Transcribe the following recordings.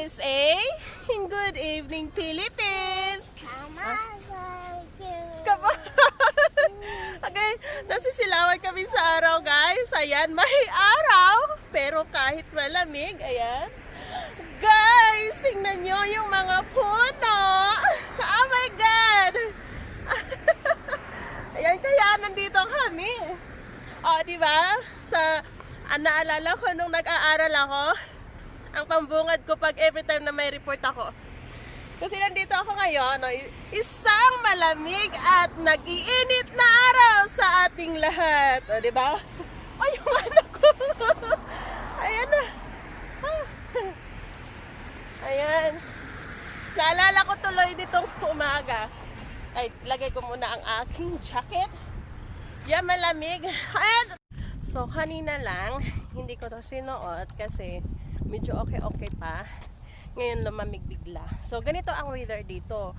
USA. And good evening, Philippines. Come on. Okay, nasisilawan kami sa araw, guys. Ayan, may araw. Pero kahit malamig, ayan. Guys, tingnan nyo yung mga puno. Oh my God. Ayan, kaya nandito kami. O, diba? Naalala ko nung nag-aaral ako, ang pambungad ko pag every time na may report ako. Kasi nandito ako ngayon, no, isang malamig at nag-iinit na araw sa ating lahat. O, diba? Ay, yung anak ko. Ayan na. Ayan. Naalala ko tuloy nitong umaga. Ay, lagay ko muna ang aking jacket. Yan, malamig. Ayan. So, kanina lang, hindi ko to sinuot kasi medyo okay pa. Ngayon, lumamig bigla. So, ganito ang weather dito.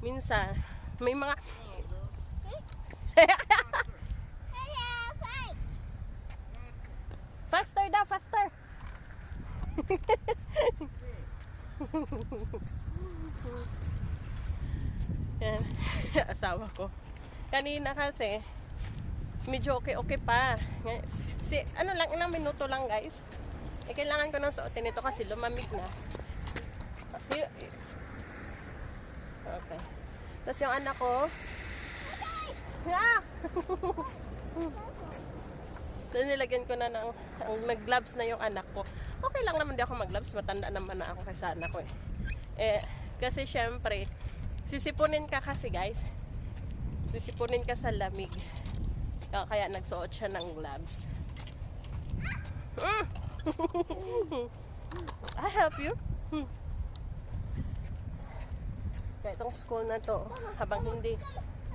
Minsan, may mga... Faster daw, faster! Yan, asawa ko. Kanina kasi, medyo okay pa. Ano lang, ilang minuto lang, guys. Kailangan ko nang suotin ito kasi lumamig na. Okay. Tapos yung anak ko, then nilagyan ko na ng nag-gloves na yung anak ko. Okay lang naman di ako mag-gloves, matanda naman na ako kaysa anak ko kasi syempre sisipunin ka kasi, guys. Sisipunin ka sa lamig. Kaya nagsuot siya ng gloves. I help you. Kaya itong school na to, habang hindi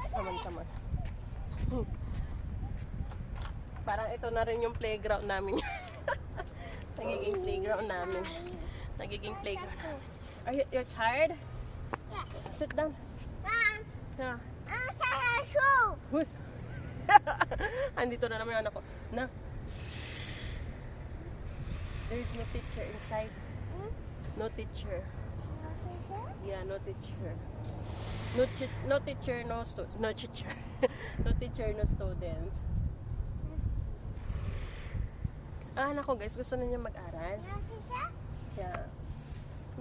come on. Parang ito na rin yung playground namin. Nagiging playground namin. Are you tired? Yes. Sit down. Yeah. Andito na naman yung anak ko. Na. There is no teacher inside. No teacher. Yeah, no teacher. No teacher, no teacher. No teacher, no students. Anak ko, guys, gusto na niya mag-aral. No teacher? Yeah.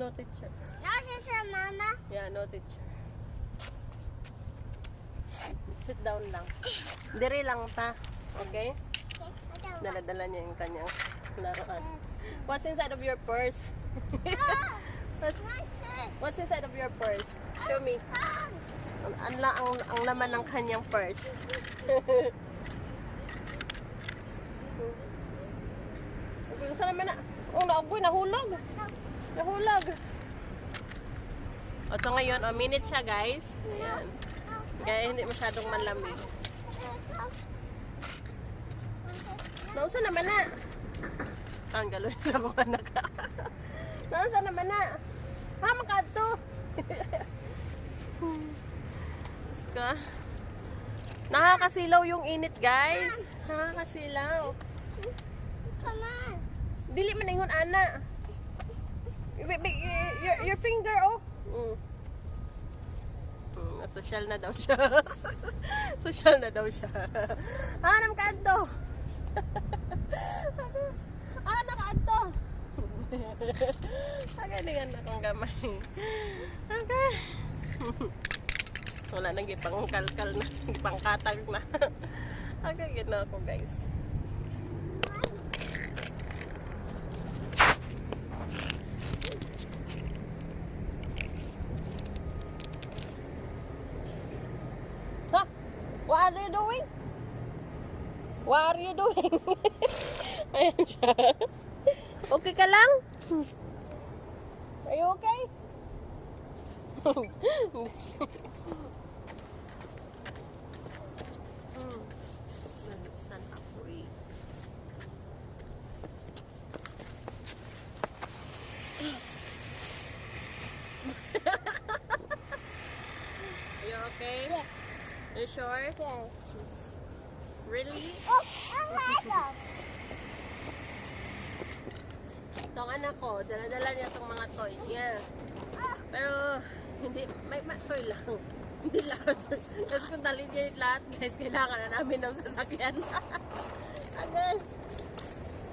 No teacher. No teacher, Mama? Yeah, no teacher. Sit down lang. Dire lang ta. Okay? Daladala niya yung kanyang laruan. What's inside of your purse? What's inside of your purse? Show me. Ang laman ng kanyang purse. Saan naman na? Oh, naaboy, nahulog. So ngayon, minute siya, guys. Ayan. Kaya hindi masyadong malamig. Nausa naman na. Ang galoy na akong anak. Nausa naman na. Ha, makadto. Ska. Nakakasilaw yung init, guys. Nakakasilaw. Come on. Dili man ingon ana. Your finger, oh. Social na daw siya. Social na daw siya. Anam ka adto. Nakaadto. Agalingan na kong gamay. Okay. Wala nang ipangkalkal na. Ipangkatag na. Okay, gano'n ako, guys. What are you doing? What are you doing? Ayan siya. Okay ka lang? Are you okay? Stand up for you. Are you okay? Yes. You sure? Yes. Really? Oh, I like them. Ito ang anak ko, dala-dala niya itong mga toys niya. Pero, hindi, may toy lang. Hindi lahat. Kasi kung dalhin niya yung lahat, guys, kailangan na namin ng sasakyan. Okay.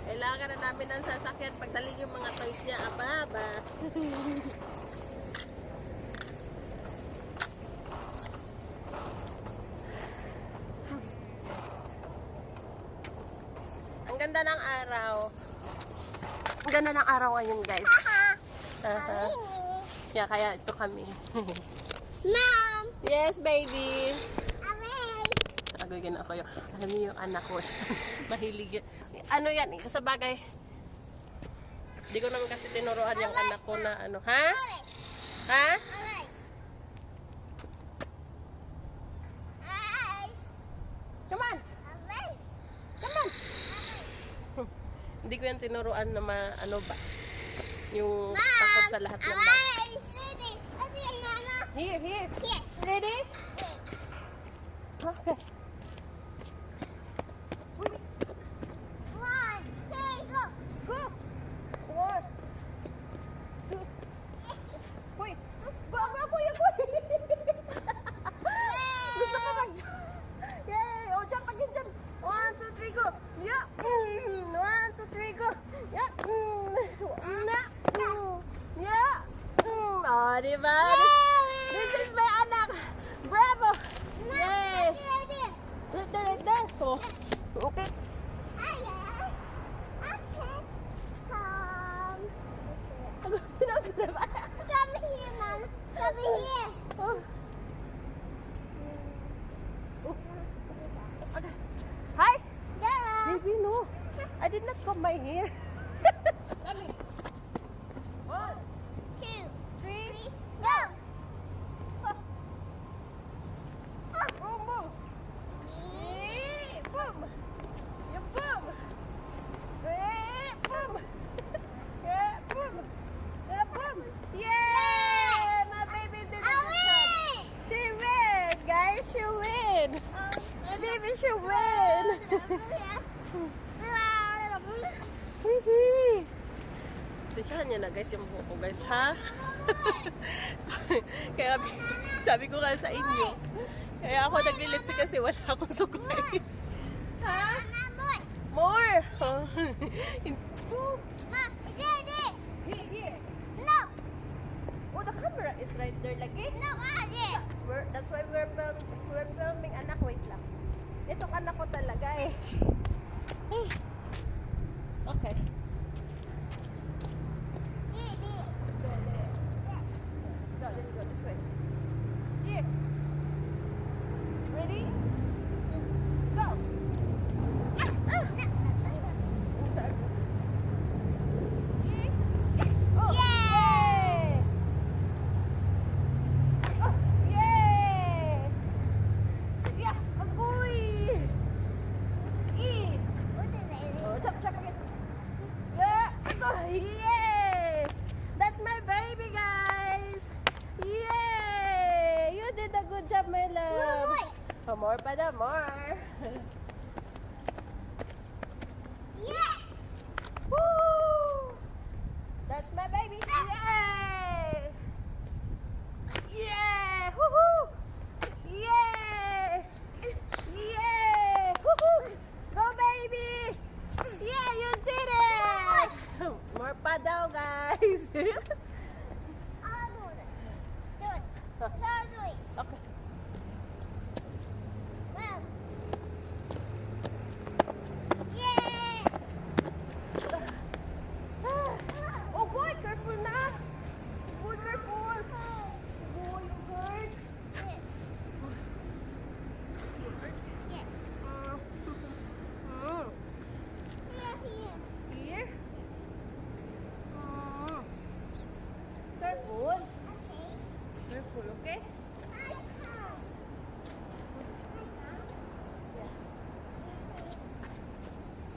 Kailangan na namin ng sasakyan pag dalhin yung mga toys niya. Aba. Ang ganda ng araw. Ang ganda ng araw ngayon, guys. Yeah, kaya ito kami. Mom! Yes, baby. Away! Agagin ako yung, alam niyo yung anak ko. Mahilig yan. Ano yan eh, sa bagay. Hindi ko naman kasi tinuruan yung anak ko na ano. Ha? Ha? Away! Away! Come on. Away! Come on. Hindi ko yan tinuruan na ano ba. Yung takot sa lahat ng bata. Away! Ready! Ready, Mama? Here. Yes! Ready? Okay. One, two, go! Go! 1, 2. Hoy! Go! Gusto ko mag... Yay! O, jump again, jump! 1, 2, 3, go! Yeah! 1, 2, 3, go! Yeah! Yeah! Oh, diba? This is my anak! Bravo! Yay! Right there! Oh. Okay. Come here, Mom. Come here. Oh. Okay. Hi! Dad. Baby, no. I did not comb my hair. Come here. 1, 2, 3. 3, go. Boom, boom. Boom. Yeah, boom. Boom. Yeah, boom. Yeah, boom. Yay! My baby did a good job. She win, guys. She win. My baby, she win. Hihi. Sisyahan niya na guys yung buhok ko guys, ha? Kaya sabi ko nga sa inyo. Kaya ako nagli-lipstick kasi wala akong suklay. Ha? More! Oh. Here. No, Oh, the camera is right there lagi. no, That's why we're filming. Anak, wait lang. Itong anak ko talaga eh. Hey. Okay. Let's go this way. Here. Ready? Go. Oh, yay! Oh, yay! Yeah, a boy! Oh, jump again. Yeah, go. Yay! That's my baby, guys. Yay! You did a good job, my love. Oh, more pa na, more. Woo! That's my baby. Yay! Yay! Woohoo! Yay! Yay! Woohoo! Go, baby! Yeah, you did it! More pa daw, guys. Okay. Oh boy, careful na! Boy, careful! Boy, you hurt? Here? Careful. Careful, okay?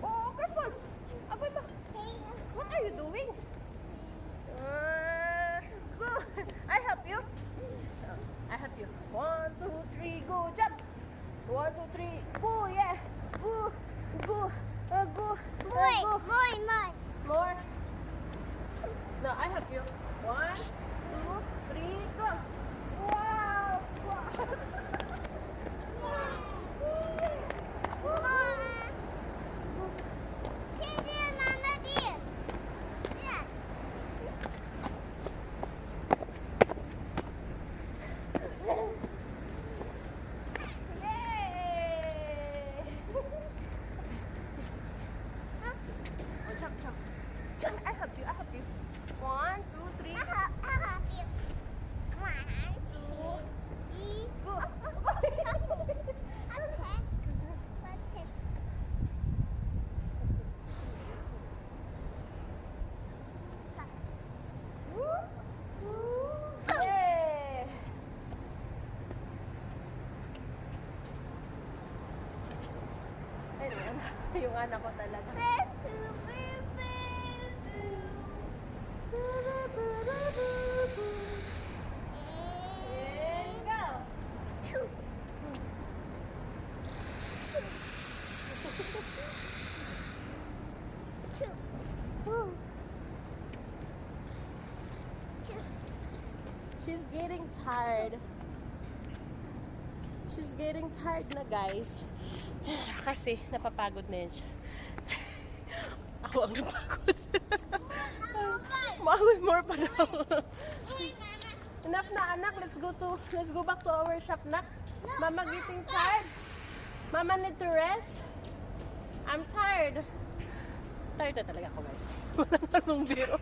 Oh, careful! Aboy ba? What are you doing? Go! I help you. I help you. 1, 2, 3, go! Jump! 1, 2, 3, go! Yeah! Go! Go! Go! Go! More! No, I have you. 1, 2, 3, go. Wow! I help you. 1, 2, 3. Yay! Ayun, yung anak ko talaga. And go! She's getting tired. She's getting tired na, guys. Siya kasi napapagod na yun siya. Ako ang napagod. More pa daw. Enough na, anak. Let's go back to our shop, nak. Mama getting tired. Mama need to rest. I'm tired. Tired na talaga ako, guys. Walang anong biro.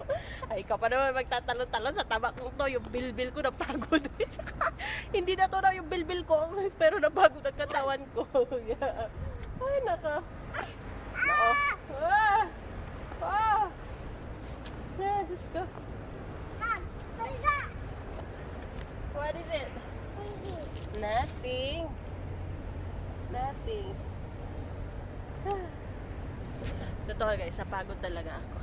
Ay, ikaw pa naman magtatalon-talon sa tabak ko to. Yung bilbil ko napagod. Hindi na to na yung bilbil ko. Pero napagod ang katawan ko. Yeah. Ay, naka. Nako. Ah! Ah! Yeah, just go. What is it? Nothing. Nothing. Totoo, guys, napagod talaga ako.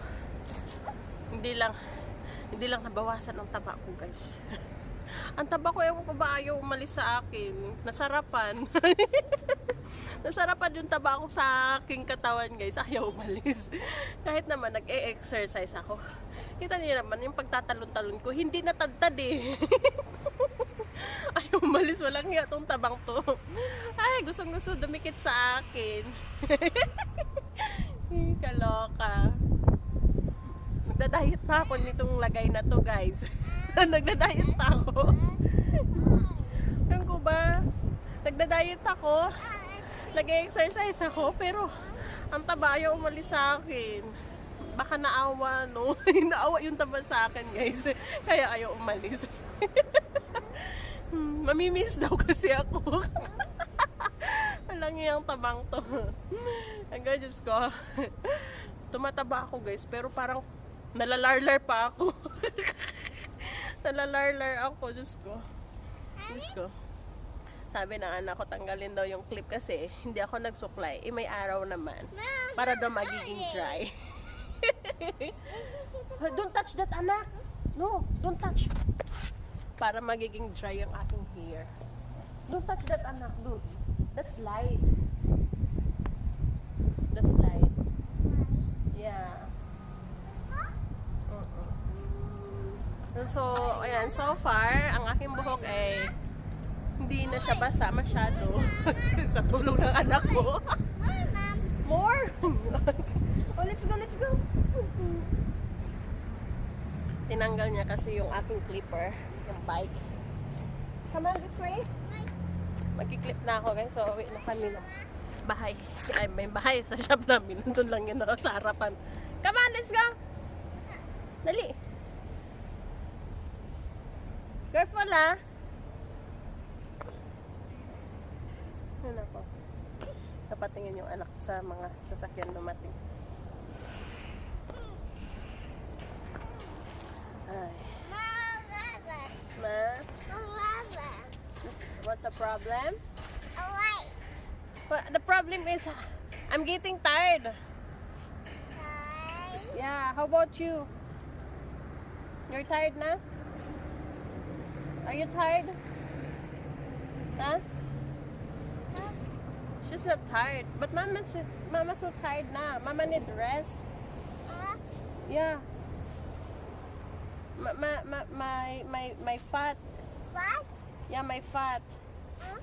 Hindi lang nabawasan ang taba ko, guys. Ang taba ko, ewan ko ba ayaw umalis sa akin. Nasarapan. Nasarapan yung taba ko sa aking katawan, guys. Ayaw umalis. Kahit naman nag-e-exercise ako. Kita niyo naman, yung pagtatalon-talon ko, hindi natadtad eh. Ayaw umalis, walang hiya tong tabang to. Ay, gustong-gusto dumikit sa akin. Kaloka. Nagda-diet pa ako nitong lagay na to, guys. Nagda-diet pa ako. Alam ko ba? Nagda-diet ako. Nag-exercise ako. Pero, ang taba ayaw umalis sa akin. Baka naawa, no? Naawa yung taba sa akin, guys. Kaya ayaw umalis. Mamimiss daw kasi ako. Alang yung tabang to. Hanggang Diyos ko. Tumataba ako, guys. Pero parang nalalarlar pa ako. Nalalarlar ako, Diyos ko. Diyos ko. Sabi ng anak ko, tanggalin daw yung clip kasi hindi ako nagsuklay. May araw naman. Para daw magiging dry. Don't touch that, anak. No, don't touch. Para magiging dry yung aking hair. Don't touch that, anak. Don't. That's light. That's light. Yeah. So, ayan. So far, ang aking buhok ay hindi na siya basa masyado. Sa tulong ng anak ko. More? Oh, let's go. Tinanggal niya kasi yung aking clipper. Yung bike. Come on, this way. Magkiklip na ako, guys. So, uwi na kami ng bahay. Ay, may bahay sa shop namin. Nandun lang yun sa harapan. Come on, let's go! Dali! Careful, ha? Ano ako? Napatingin yung anak sa mga sasakyan dumating. Ay. Ma? What's the problem? Well, the problem is I'm getting tired. Yeah, how about you? You're tired na? Are you tired? Huh? She's not tired. But Mama's so tired na. Mama need rest. Yeah. My fat. What? Yeah, my fat. Huh?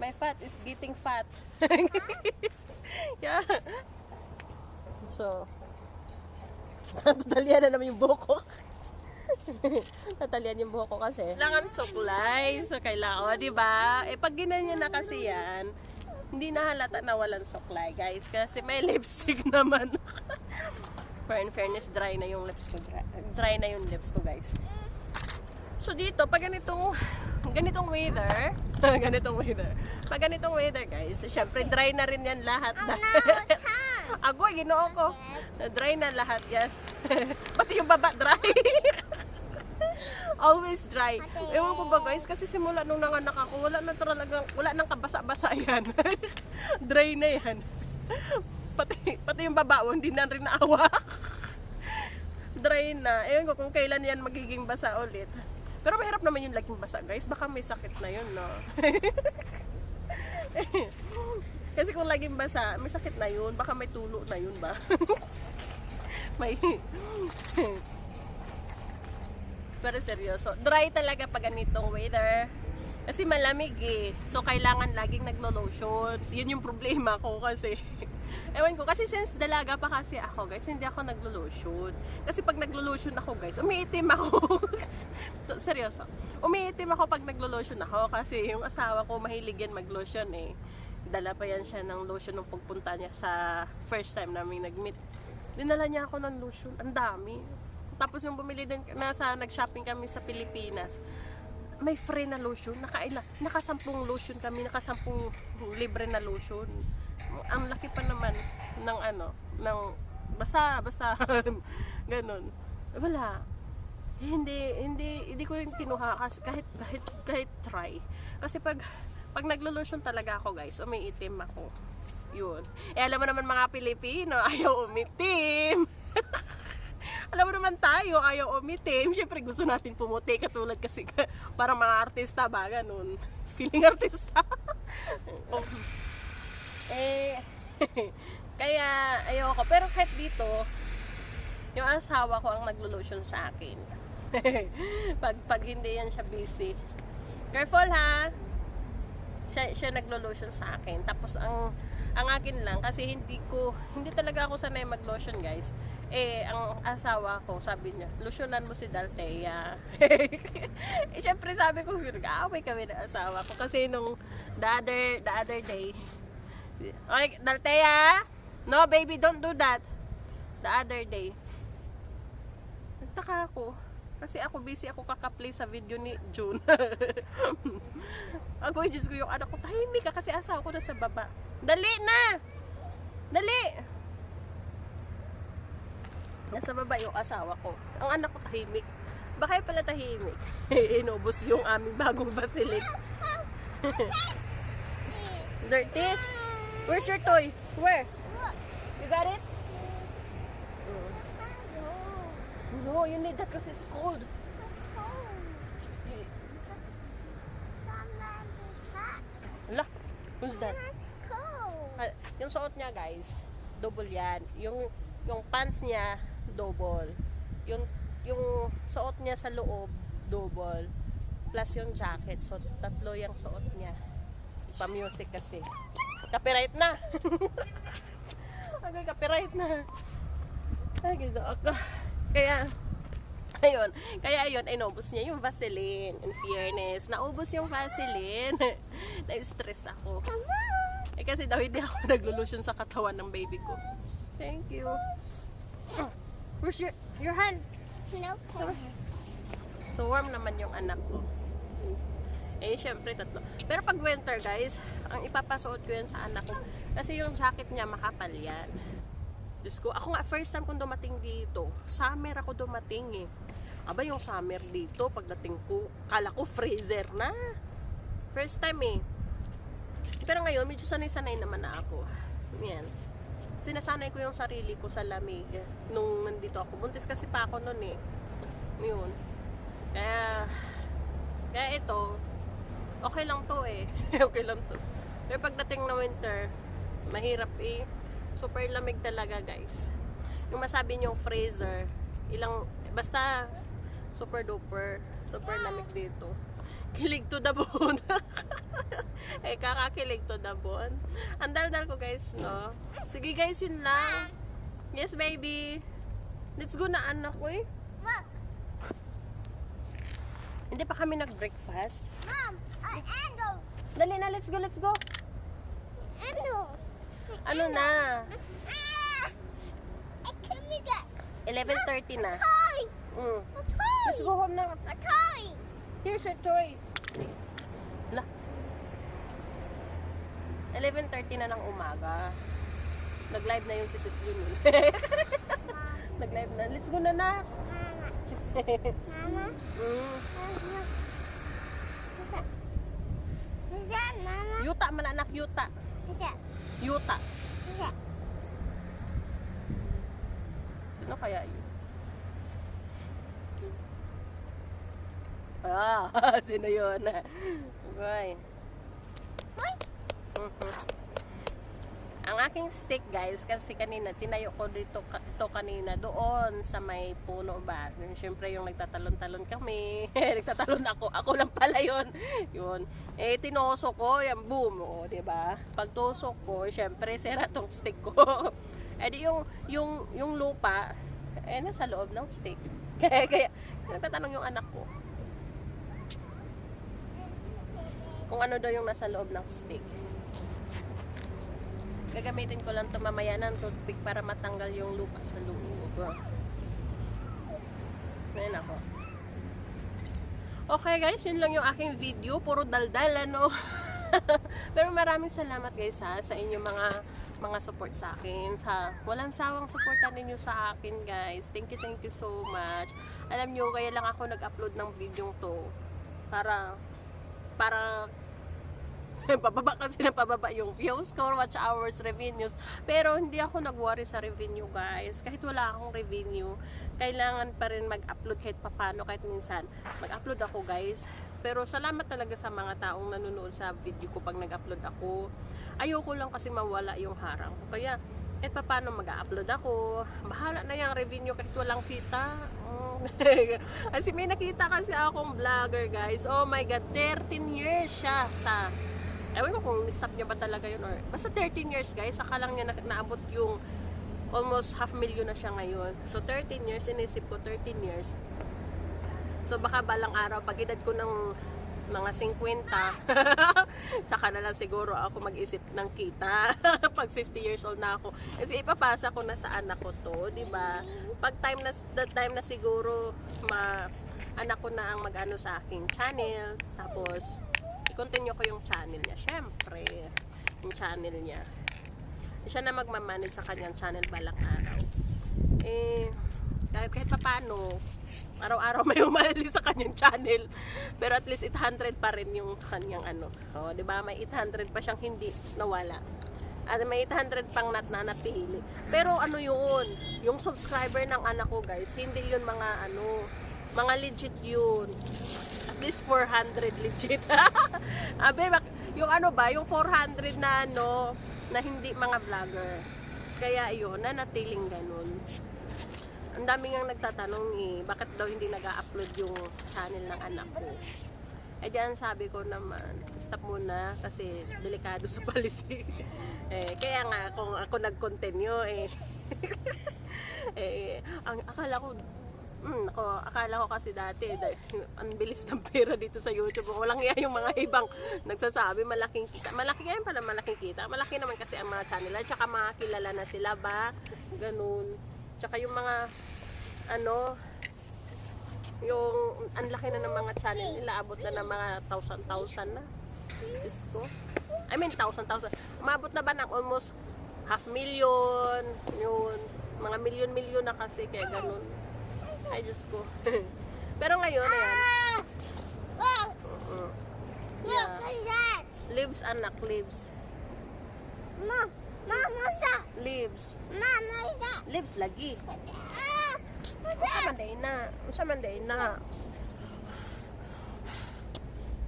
My fat is getting fat. Yeah. So, tatalian na naman yung buhok ko. Tatalian yung buhok ko kasi. Kailangan suklay. So, kailangan, di ba? Eh, pag ginanyan na kasi yan, hindi na halata na walang suklay, guys. Kasi may lipstick naman. For in fairness, dry na yung lips ko. Dry na yung lips ko, guys. So, dito, pag ganitong weather, pag ganitong weather, guys, syempre, dry na rin yan lahat. Oh, no, it's hot. Ako, ginoo ko. Dry na lahat yan. Pati yung baba, dry. Always dry. Ewan ko ba, guys, kasi simula nung nanganak ako, wala nang kabasa-basa yan. Dry na yan. Pati yung baba, hindi na rin naawa. Dry na. Ewan ko kung kailan yan magiging basa ulit. Pero mahirap naman yung laging basa, guys. Baka may sakit na yun, no? Kasi kung laging basa, may sakit na yun. Baka may tulo na yun ba? May... Pero seryoso. Dry talaga pag ganitong weather. Kasi malamig eh. So, kailangan laging naglo-lotions. Yun yung problema ko kasi. Ewan ko, kasi since dalaga pa kasi ako, guys, hindi ako naglo-lotion. Kasi pag naglo-lotion ako, guys, umiitim ako. Seryoso. Umiitim ako pag naglo-lotion ako kasi yung asawa ko mahilig yan mag-lotion eh. Dala pa yan siya ng lotion nung pagpunta niya sa first time namin nag-meet. Dinala niya ako ng lotion. Ang dami. Tapos nung bumili din, nag-shopping kami sa Pilipinas, may free na lotion. Naka-10 lotion kami, naka-10 libre na lotion. Ang laki pa naman ng basta ganun. Wala. Hindi ko rin kinuha kasi kahit try. Kasi pag naglo-lotion talaga ako, guys, umiitim ako. Yun. Eh, alam mo naman mga Pilipino, ayaw umitim. Alam mo naman tayo, ayaw umitim. Siyempre gusto natin pumuti katulad kasi parang mga artista ba, ganun. Feeling artista. Oh. Eh, kaya ayoko. Pero kahit dito, yung asawa ko ang naglo-lotion sa akin. pag hindi yan siya busy. Careful ha! Siya naglo-lotion sa akin. Tapos ang akin lang, kasi hindi talaga ako sanay mag-lotion, guys. Eh, ang asawa ko, sabi niya, lotionan mo si Daltea. Eh, syempre sabi ko, nag-aaway kami ng asawa ko. Kasi nung the other day, okay, Daltea, no baby, don't do that. The other day, nagtaka ako. Kasi ako busy ako kaka-play sa video ni June. Ako, Diyos ko, yung anak ko, tahimik ka kasi asawa ko na sa baba. Dali na! Dali! Nasa baba yung asawa ko. Ang anak ko tahimik. Baka pala tahimik. Inubos yung aming bagong Vaseline. Dirty? Where's your toy? Where? You got it? No, you need that because it's cold. Ala, who's that? Yung suot niya, guys, double yan. Yung pants niya, double. Yung suot niya sa loob, double. Plus yung jacket. So, tatlo yung suot niya. Pa-music kasi. Copyright na. Okay, copyright na. Ay, ganda ako. Kaya ayun, inubos niya yung Vaseline. In fairness, naubos yung Vaseline. Na-stress ako. Eh kasi daw hindi ako naglo-lotion sa katawan ng baby ko. Thank you. Where's your hand? No. So warm naman yung anak ko. Eh syempre tatlo. Pero pag winter, guys, ang ipapasuot ko yan sa anak ko. Kasi yung jacket niya makapal yan. Diyos ko, ako nga first time kong dumating dito. Summer ako dumating eh. Aba yung summer dito, pagdating ko, kala ko freezer na. First time eh. Pero ngayon, medyo sanay-sanay naman na ako. Yan. Sinasanay ko yung sarili ko sa lamig nung nandito ako. Buntis kasi pa ako nun eh. Yun. Kaya ito, okay lang to eh. Okay lang to. Pero pagdating na winter, mahirap eh. Super lamig talaga, guys. Yung masabi nyo freezer, basta Super duper. Super lamig dito. Kilig to the bone. Eh, kakakilig to the bone. Ang dal-dal ko guys, no? Sige guys, yun lang. Yes, baby. Let's go na anak ko eh. Look, Hindi pa kami nag-breakfast. Mom, Endo. Dali na, let's go, let's go. Endo. Ano na? Give me that 11:30 na. toy. Mm. A toy. Let's go home na. A toy. Here's your toy. La. 11:30 na ng umaga. Nag-live na yung si Sis Lynn. Nag-live na. Let's go na na. Mama. Mm. What's that? What's that, Mama? Yuta man anak, yuta. What's that? Yuta. What's that? Sino kaya yun? Ah, sino yun? Okay. What? Ang aking steak guys, kasi kanina tinayo ko dito ito kanina doon sa may puno ba. Siyempre yung nagtatalon-talon kami. Nagtatalon ako lang pala yun. Yun. Eh tinosok ko, yan boom, oh, 'di ba? Pag tusok ko, siyempre sira tong steak ko. Eh di yung lupa nasa loob ng steak. Kaya nagtatanong yung anak ko kung ano daw yung nasa loob ng steak. Gagamitin ko lang ito mamaya ng toothpick para matanggal yung lupa sa loob. Ngayon ako. Okay guys, yun lang yung aking video. Puro daldal, ano. Pero maraming salamat guys sa inyong mga support sa akin. Walang sawang supportan ninyo sa akin guys. Thank you so much. Alam nyo, kaya lang ako nag-upload ng video to. Para pababa kasi na pababa yung views, score, watch hours, revenues. Pero hindi ako nag-worry sa revenue guys. Kahit wala akong revenue, kailangan pa rin mag-upload kahit papano, kahit minsan. Mag-upload ako guys. Pero salamat talaga sa mga taong nanonood sa video ko pag nag-upload ako. Ayoko lang kasi mawala yung harang ko. Kaya kahit papano mag-upload ako, bahala na yung revenue kahit walang kita. Kasi may nakita kasi akong vlogger guys. Oh my god, 13 years siya sa... Ewan ko kung stop niya ba talaga yun or... Basta 13 years guys, saka lang niya naabot yung almost 500,000 na siya ngayon. So 13 years, inisip ko 13 years. So baka balang araw, pag edad ko ng mga 50, saka na lang siguro ako mag-isip ng kita. Pag 50 years old na ako. Kasi ipapasa ko na sa anak ko to, di ba? Pag time na siguro, anak ko na ang mag-ano sa aking channel. Tapos, i-continue ko yung channel niya. Syempre, yung channel niya. Siya na magmamanage sa kanyang channel balang araw. Eh, kahit pa paano, araw-araw may umali sa kanyang channel. Pero at least 800 pa rin yung kanyang ano. O, di ba? May 800 pa siyang hindi nawala. At may 800 pang natnanatili. Pero ano yun? Yung subscriber ng anak ko guys, hindi yun mga ano, mga legit yun. At least 400 legit. Yung ano ba, yung 400 na ano, na hindi mga vlogger. Kaya yun, nanatiling ganun. Ang dami nga nagtatanong bakit daw hindi nag-upload yung channel ng anak ko. Eh diyan sabi ko naman, stop muna kasi delikado sa policy. Kaya nga kung ako nag-continue akala ko kasi dati ang bilis ng pera dito sa YouTube. Walang iya yung mga ibang nagsasabi malaking kita. Malaki yan pala, malaking kita. Malaki naman kasi ang mga channel at saka mga kilala na sila ba? Ganun. Tsaka yung mga ano, yung ang laki na ng mga channel nila, abot na ng mga 1,000 na. Diyos ko. I mean 1,000. Umabot na ba ng almost 500,000 yun. Mga milyon-milyon na kasi kaya ganun. Ay, Diyos ko. Pero ngayon, ayan. Look at that. Lives, anak, lives. Mom, what's that? Lives. Mom, what's that? Lives lagi. What's Usa that? man day na.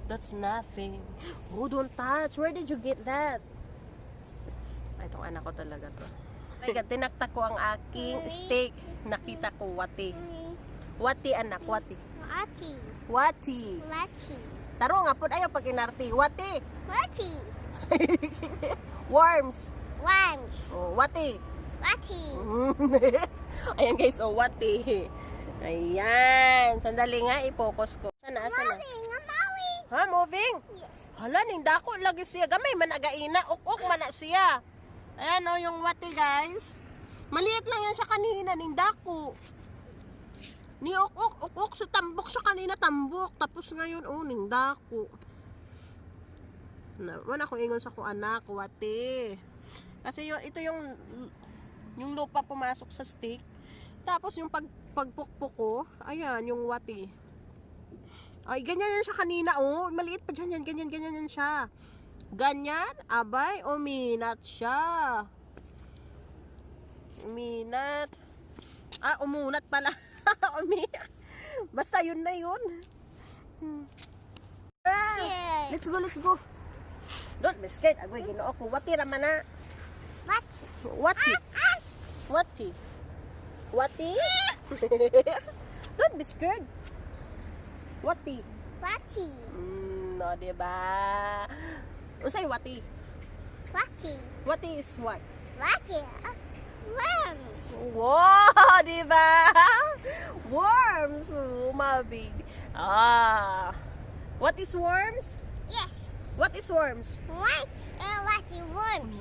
That's nothing. Oh, don't touch. Where did you get that? Ay, itong anak ko talaga to. Ay, tinaktak ko ang aking steak. Nakita ko, wati. Wati anak, wati. Wati. Wati. Wati. Taro nga po ayaw pag inarti. Wati. Wati. Worms. Worms. Oh, wati. Wati. Ayan guys, oh, wati. Ayan. Sandali nga, i-focus ko. Sana, sana. Moving. I'm moving. Ha, moving? Hala, ning dako lagi siya. Gamay man againa, uk-uk man na siya. Ayan oh, yung wati guys. Maliit lang yan sa kanina, ning dako. Ni uk-uk sa tambok sa kanina, tambok. Tapos ngayon, oh, ning dako. Naman ako ingon sa ko anak, wati. Kasi ito yung lupa pumasok sa stick. Tapos yung pagpukpuk ko, ayan, yung wati. Ay, ganyan yan siya kanina, oh. Maliit pa dyan yan, ganyan yan siya. Ganyan, abay, uminat siya. Uminat. Ah, umunat pala. Uminat. Basta yun na yun. Ah, let's go. Don't be scared. Agoy, ginoo ko. Wati raman na. Wati. Wati. Wati? Don't be scared. Wati. Wati. No, diba? Usay wati. Wati. Wati is what? Wati. Worms. Wow, diba? Worms. Oh, my baby. Ah. What is worms? Yes. What is worms? What? Wati worms.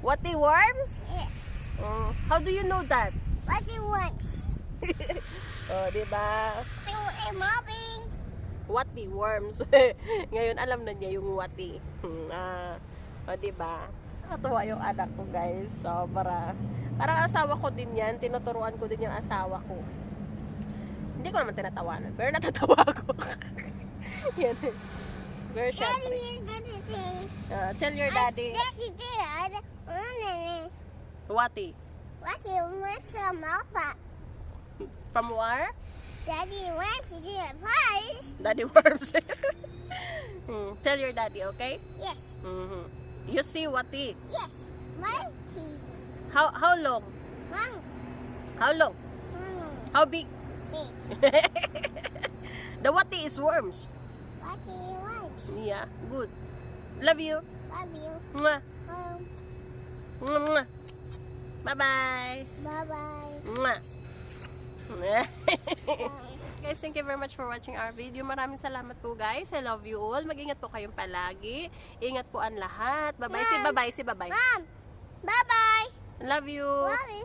Wati worms? Yes. How do you know that? Wati worms. Oh, diba? I'm moving. Wati worms. Ngayon alam na niya yung wati. O diba? Nakatuwa yung anak ko guys. So para asawa ko din yan. Tinuturuan ko din yung asawa ko. Hindi ko naman tinatawanan. Pero natatawa ko. Yan. Girl, syempre. Tell your daddy. Daddy did. Wati. Wati went from Alpha. From where? Daddy went to get pies. Daddy worms. Tell your daddy, okay? Yes. You see wati. Yes. Wati. How long? One. How long? How big? Big. The wati is worms. Wati worms. Yeah, good. Love you. Love you. Mwah. Um, Mwah, mwah. Bye-bye. bye-bye. Mwah. Bye. Guys, thank you very much for watching our video. Maraming salamat po guys. I love you all. Mag-ingat po kayong palagi. Ingat po ang lahat. Bye-bye. Si bye-bye. Si bye-bye. Mom. Bye-bye. Love you. Love you.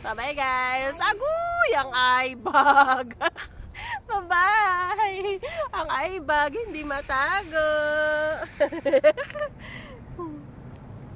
Bye-bye guys. Agoy! Ang eye bag. Bye-bye. Ang eye bag hindi matago.